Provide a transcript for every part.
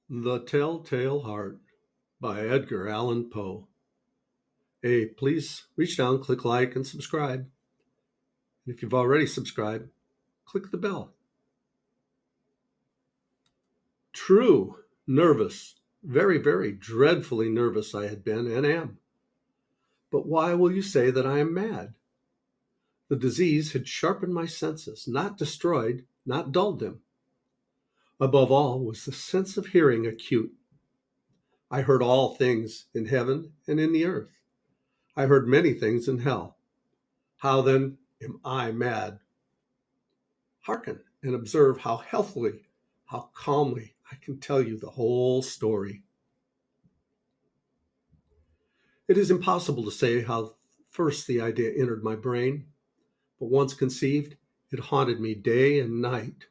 The Telltale Heart by Edgar Allan Poe. Hey, please reach down, click like, and subscribe. And if you've already subscribed, click the bell. True, nervous, very, very dreadfully nervous I had been and am. But why will you say that I am mad? The disease had sharpened my senses, not destroyed, not dulled them. Above all was the sense of hearing acute. I heard all things in heaven and in the earth. I heard many things in hell. How then am I mad? Hearken and observe how healthily, how calmly I can tell you the whole story. It is impossible to say how first the idea entered my brain, but once conceived, it haunted me day and night.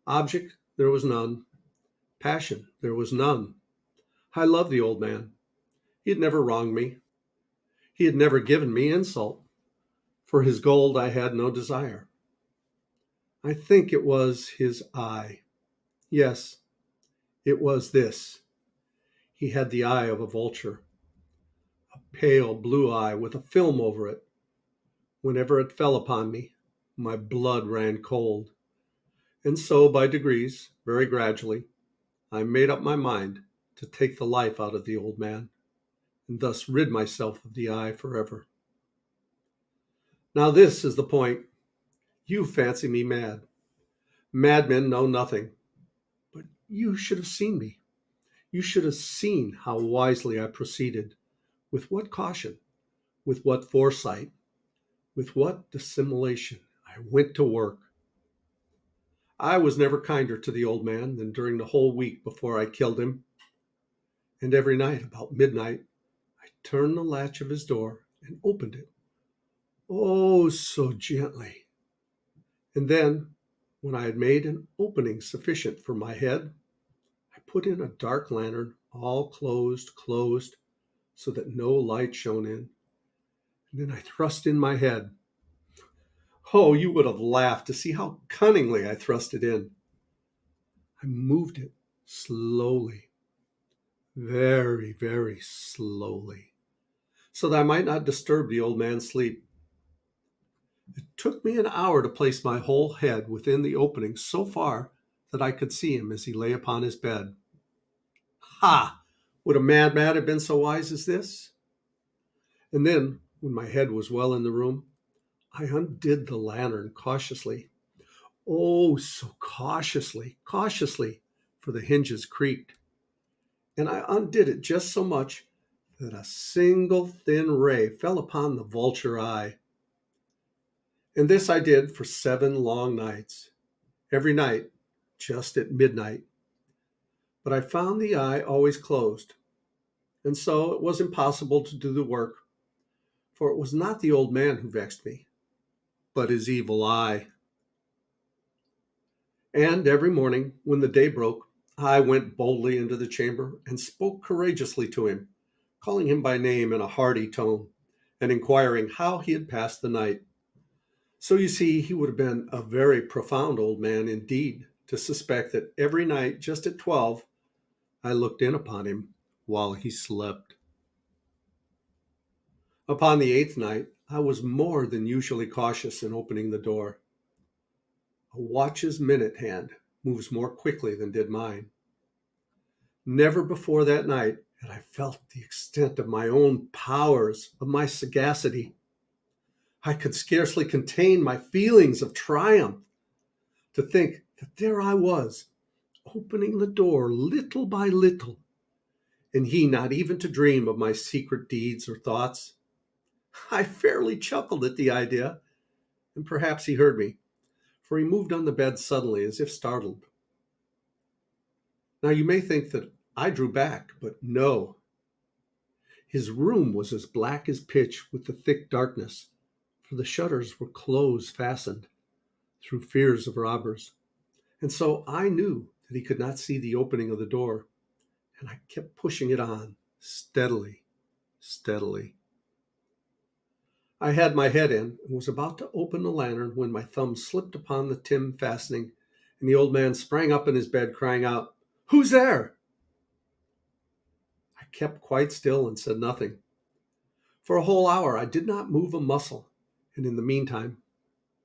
Object, there was none. Passion, there was none. I loved the old man. He had never wronged me. He had never given me insult. For his gold I had no desire. I think it was his eye. Yes, it was this. He had the eye of a vulture, a pale blue eye with a film over it. Whenever it fell upon me, my blood ran cold. And so, by degrees, very gradually, I made up my mind to take the life out of the old man, and thus rid myself of the eye forever. Now, this is the point. You fancy me mad. Madmen know nothing. But you should have seen me. You should have seen how wisely I proceeded, with what caution, with what foresight, with what dissimulation I went to work. I was never kinder to the old man than during the whole week before I killed him. And every night, about midnight, I turned the latch of his door and opened it. Oh, so gently. And then, when I had made an opening sufficient for my head, I put in a dark lantern, all closed, so that no light shone in. And then I thrust in my head. Oh, you would have laughed to see how cunningly I thrust it in. I moved it slowly, very, very slowly, so that I might not disturb the old man's sleep. It took me an hour to place my whole head within the opening so far that I could see him as he lay upon his bed. Ha! Would a madman have been so wise as this? And then, when my head was well in the room, I undid the lantern cautiously. Oh, so cautiously, for the hinges creaked. And I undid it just so much that a single thin ray fell upon the vulture eye. And this I did for 7 long nights, every night, just at midnight. But I found the eye always closed, and so it was impossible to do the work, for it was not the old man who vexed me, but his evil eye. And every morning, when the day broke, I went boldly into the chamber and spoke courageously to him, calling him by name in a hearty tone, and inquiring how he had passed the night. So you see, he would have been a very profound old man indeed to suspect that every night, just at 12, I looked in upon him while he slept. Upon the 8th night, I was more than usually cautious in opening the door. A watch's minute hand moves more quickly than did mine. Never before that night had I felt the extent of my own powers, of my sagacity. I could scarcely contain my feelings of triumph to think that there I was, opening the door little by little, and he not even to dream of my secret deeds or thoughts. I fairly chuckled at the idea, and perhaps he heard me, for he moved on the bed suddenly as if startled. Now you may think that I drew back, but no. His room was as black as pitch with the thick darkness, for the shutters were close fastened, through fears of robbers. And so I knew that he could not see the opening of the door, and I kept pushing it on, steadily. I had my head in and was about to open the lantern when my thumb slipped upon the tin fastening, and the old man sprang up in his bed, crying out, "Who's there?" kept quite still and said nothing. For a whole hour I did not move a muscle, and in the meantime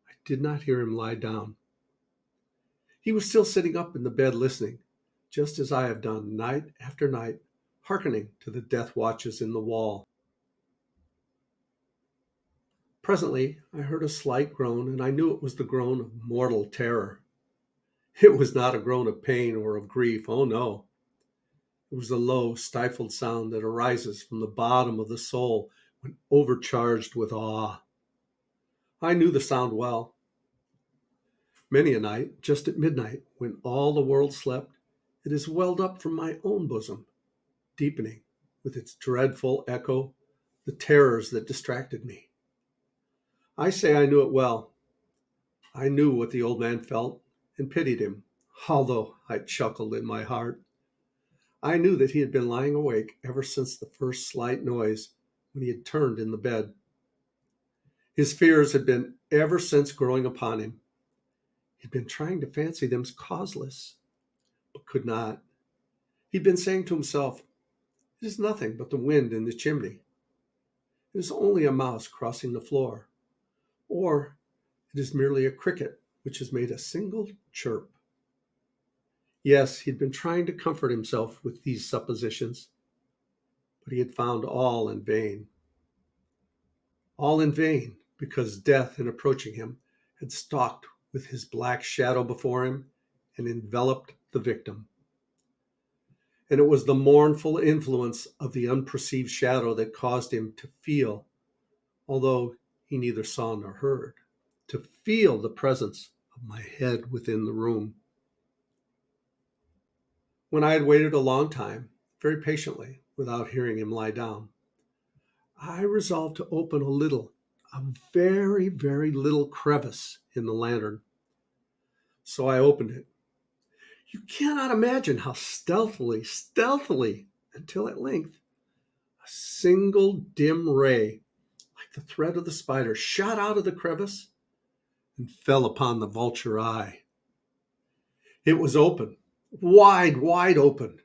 I did not hear him lie down. He was still sitting up in the bed listening, just as I have done night after night, hearkening to the death watches in the wall. Presently I heard a slight groan, and I knew it was the groan of mortal terror. It was not a groan of pain or of grief, oh no. It was a low, stifled sound that arises from the bottom of the soul when overcharged with awe. I knew the sound well. Many a night, just at midnight, when all the world slept, it has welled up from my own bosom, deepening, with its dreadful echo, the terrors that distracted me. I say I knew it well. I knew what the old man felt and pitied him, although I chuckled in my heart. I knew that he had been lying awake ever since the first slight noise when he had turned in the bed. His fears had been ever since growing upon him. He'd been trying to fancy them causeless, but could not. He'd been saying to himself, "It is nothing but the wind in the chimney. It is only a mouse crossing the floor. Or it is merely a cricket which has made a single chirp." Yes, he'd been trying to comfort himself with these suppositions, but he had found all in vain. All in vain, because death, in approaching him, had stalked with his black shadow before him and enveloped the victim. And it was the mournful influence of the unperceived shadow that caused him to feel, although he neither saw nor heard, to feel the presence of my head within the room. When I had waited a long time, very patiently, without hearing him lie down, I resolved to open a very, very little crevice in the lantern. So I opened it. You cannot imagine how stealthily, until at length a single dim ray, like the thread of the spider, shot out of the crevice and fell upon the vulture eye. It was open, wide open,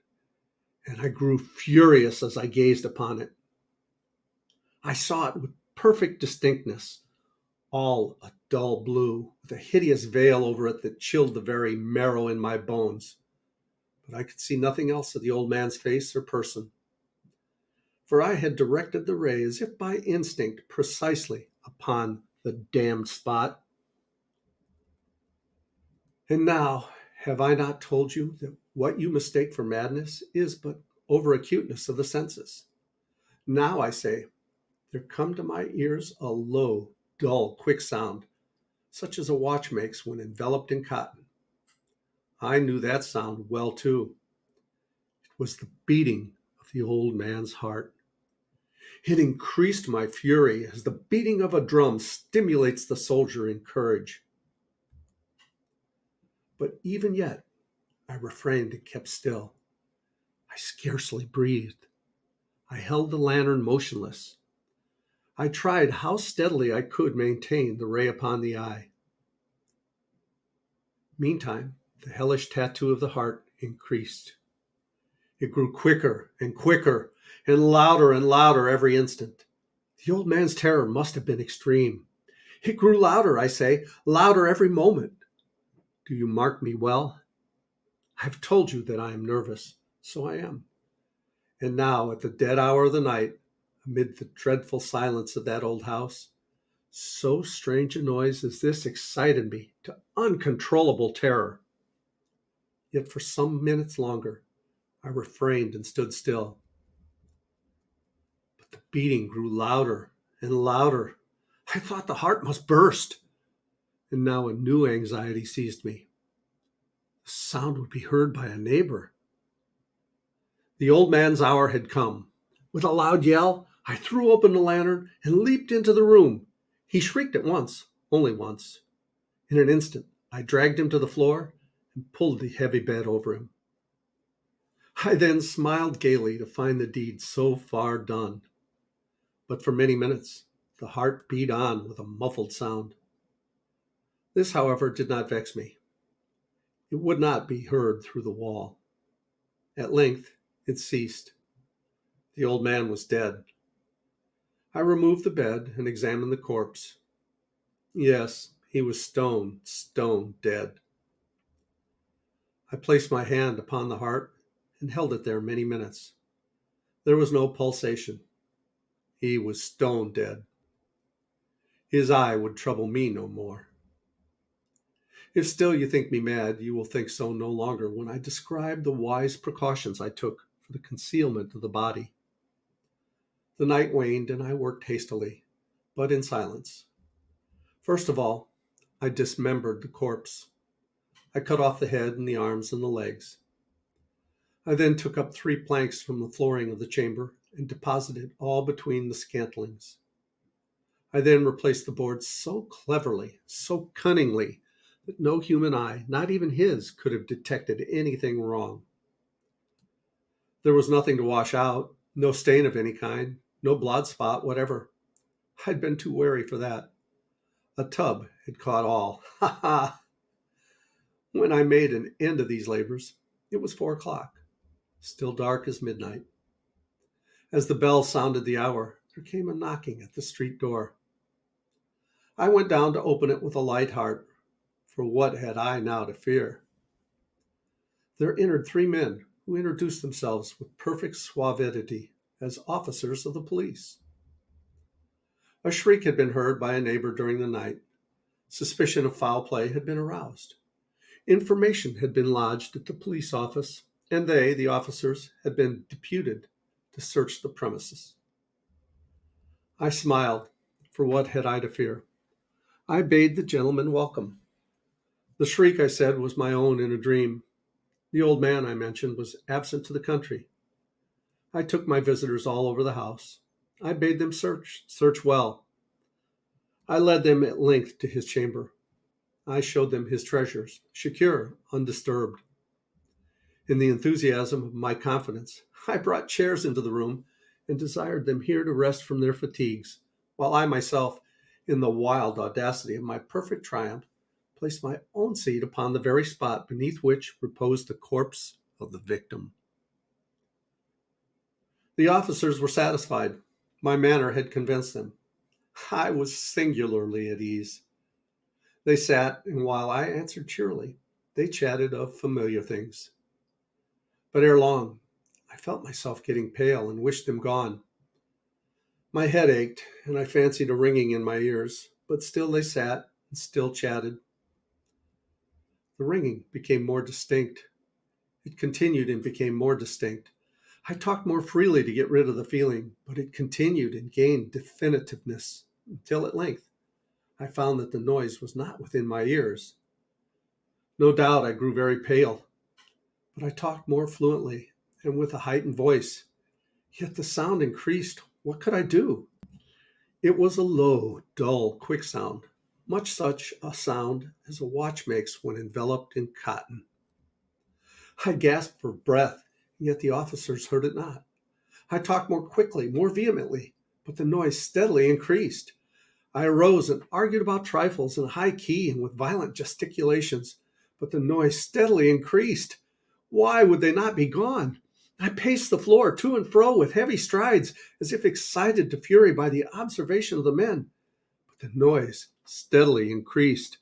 and I grew furious as I gazed upon it. I saw it with perfect distinctness, all a dull blue, with a hideous veil over it that chilled the very marrow in my bones. But I could see nothing else of the old man's face or person, for I had directed the ray as if by instinct precisely upon the damned spot. And now, have I not told you that what you mistake for madness is but over-acuteness of the senses? Now, I say, there come to my ears a low, dull, quick sound, such as a watch makes when enveloped in cotton. I knew that sound well, too. It was the beating of the old man's heart. It increased my fury as the beating of a drum stimulates the soldier in courage. But even yet, I refrained and kept still. I scarcely breathed. I held the lantern motionless. I tried how steadily I could maintain the ray upon the eye. Meantime, the hellish tattoo of the heart increased. It grew quicker and louder every instant. The old man's terror must have been extreme. It grew louder, I say, louder every moment. Do you mark me well? I have told you that I am nervous, so I am. And now, at the dead hour of the night, amid the dreadful silence of that old house, so strange a noise as this excited me to uncontrollable terror. Yet for some minutes longer, I refrained and stood still. But the beating grew louder and louder. I thought the heart must burst. And now a new anxiety seized me. The sound would be heard by a neighbor. The old man's hour had come. With a loud yell, I threw open the lantern and leaped into the room. He shrieked at once, only once. In an instant, I dragged him to the floor and pulled the heavy bed over him. I then smiled gaily to find the deed so far done. But for many minutes, the heart beat on with a muffled sound. This, however, did not vex me. It would not be heard through the wall. At length, it ceased. The old man was dead. I removed the bed and examined the corpse. Yes, he was stone dead. I placed my hand upon the heart and held it there many minutes. There was no pulsation. He was stone dead. His eye would trouble me no more. If still you think me mad, you will think so no longer when I describe the wise precautions I took for the concealment of the body. The night waned and I worked hastily, but in silence. First of all, I dismembered the corpse. I cut off the head and the arms and the legs. I then took up 3 planks from the flooring of the chamber and deposited all between the scantlings. I then replaced the boards so cleverly, so cunningly, that no human eye, not even his, could have detected anything wrong. There was nothing to wash out, no stain of any kind, no blood spot whatever. I'd been too wary for that. A tub had caught all. Ha ha! When I made an end of these labors, it was 4 o'clock, still dark as midnight. As the bell sounded the hour, there came a knocking at the street door. I went down to open it with a light heart, for what had I now to fear? There entered 3 men who introduced themselves with perfect suavity as officers of the police. A shriek had been heard by a neighbor during the night. Suspicion of foul play had been aroused. Information had been lodged at the police office, and they, the officers, had been deputed to search the premises. I smiled, for what had I to fear? I bade the gentleman welcome. The shriek, I said, was my own in a dream. The old man, I mentioned, was absent to the country. I took my visitors all over the house. I bade them search well. I led them at length to his chamber. I showed them his treasures, secure, undisturbed. In the enthusiasm of my confidence, I brought chairs into the room and desired them here to rest from their fatigues, while I myself, in the wild audacity of my perfect triumph, placed my own seat upon the very spot beneath which reposed the corpse of the victim. The officers were satisfied. My manner had convinced them. I was singularly at ease. They sat, and while I answered cheerily, they chatted of familiar things. But ere long, I felt myself getting pale and wished them gone. My head ached, and I fancied a ringing in my ears, but still they sat and still chatted. The ringing became more distinct. It continued and became more distinct. I talked more freely to get rid of the feeling, but it continued and gained definitiveness until at length I found that the noise was not within my ears. No doubt I grew very pale, but I talked more fluently and with a heightened voice. Yet the sound increased. What could I do? It was a low, dull, quick sound, much such a sound as a watch makes when enveloped in cotton. I gasped for breath, yet the officers heard it not. I talked more quickly, more vehemently, but the noise steadily increased. I arose and argued about trifles in a high key and with violent gesticulations, but the noise steadily increased. Why would they not be gone? I paced the floor to and fro with heavy strides, as if excited to fury by the observation of the men, but the noise steadily increased.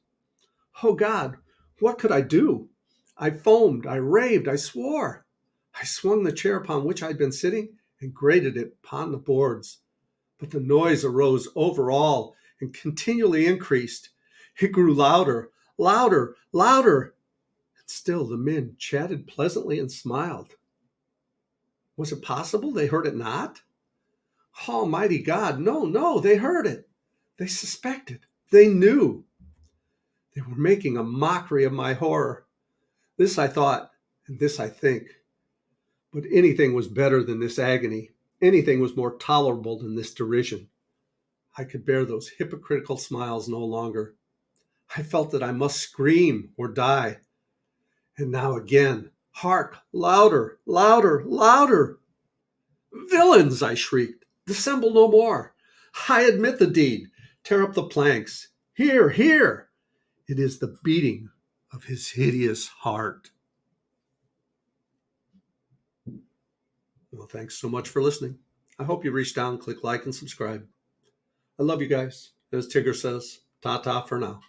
Oh God, what could I do? I foamed, I raved, I swore. I swung the chair upon which I had been sitting and grated it upon the boards. But the noise arose over all and continually increased. It grew louder, louder, louder. And still the men chatted pleasantly and smiled. Was it possible they heard it not? Almighty God, no, no, they heard it. They suspected. They knew. They were making a mockery of my horror. This I thought, and this I think. But anything was better than this agony. Anything was more tolerable than this derision. I could bear those hypocritical smiles no longer. I felt that I must scream or die. And now again, hark, louder, louder, louder. Villains, I shrieked, dissemble no more. I admit the deed. Tear up the planks. Here, here. It is the beating of his hideous heart. Well, thanks so much for listening. I hope you reach down, click like, and subscribe. I love you guys. As Tigger says, ta ta for now.